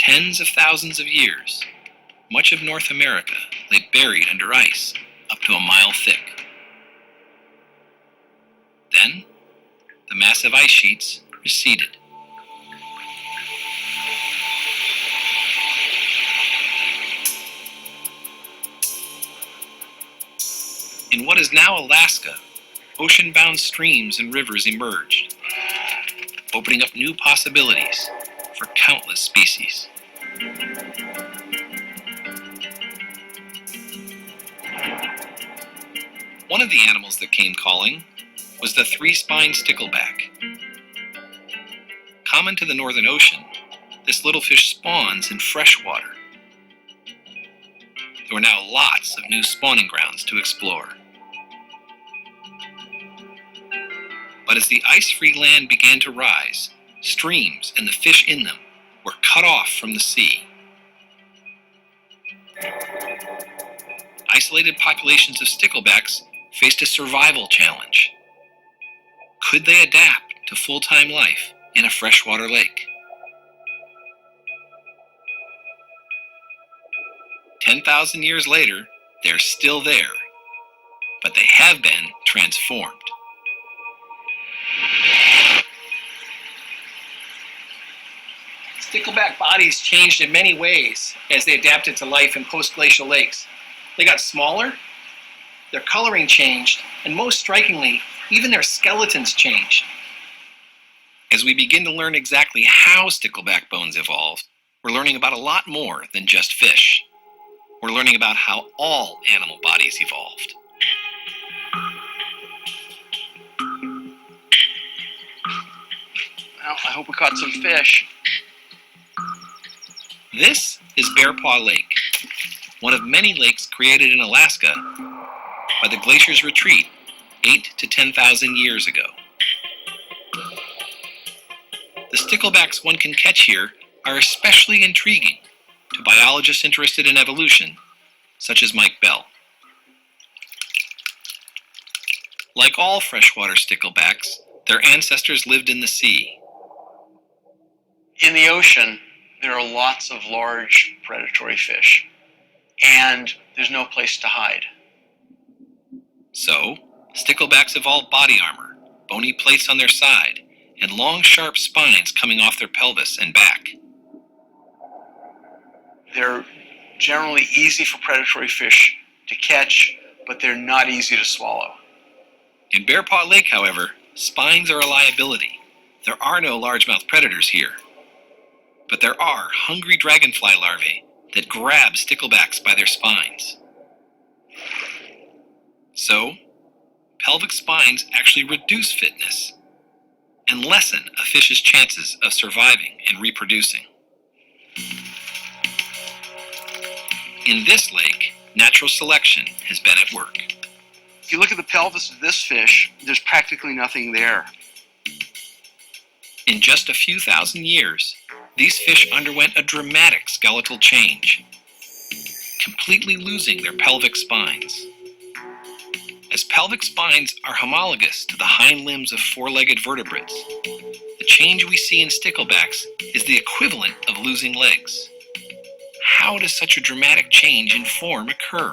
tens of thousands of years, much of North America lay buried under ice up to a mile thick. Then, the massive ice sheets receded. In what is now Alaska, ocean-bound streams and rivers emerged, opening up new possibilities for countless species. One of the animals that came calling was the three-spined stickleback. Common to the Northern Ocean, this little fish spawns in fresh water. There were now lots of new spawning grounds to explore. But as the ice-free land began to rise, streams and the fish in them were cut off from the sea. Isolated populations of sticklebacks faced a survival challenge. Could they adapt to full-time life in a freshwater lake? 10,000 years later, they're still there, but they have been transformed. Stickleback bodies changed in many ways as they adapted to life in post-glacial lakes. They got smaller, their coloring changed, and most strikingly, even their skeletons changed. As we begin to learn exactly how stickleback bones evolved, we're learning about a lot more than just fish. We're learning about how all animal bodies evolved. Well, I hope we caught some fish. This is Bear Paw Lake, one of many lakes created in Alaska by the glacier's retreat 8,000 to 10,000 years ago. The sticklebacks one can catch here are especially intriguing to biologists interested in evolution, such as Mike Bell. Like all freshwater sticklebacks, their ancestors lived in the sea. In the ocean, there are lots of large predatory fish, and there's no place to hide. So, sticklebacks evolved body armor, bony plates on their side, and long, sharp spines coming off their pelvis and back. They're generally easy for predatory fish to catch, but they're not easy to swallow. In Bear Paw Lake, however, spines are a liability. There are no largemouth predators here. But there are hungry dragonfly larvae that grab sticklebacks by their spines. So, pelvic spines actually reduce fitness and lessen a fish's chances of surviving and reproducing. In this lake, natural selection has been at work. If you look at the pelvis of this fish, there's practically nothing there. In just a few thousand years, these fish underwent a dramatic skeletal change, completely losing their pelvic spines. As pelvic spines are homologous to the hind limbs of four-legged vertebrates, the change we see in sticklebacks is the equivalent of losing legs. How does such a dramatic change in form occur?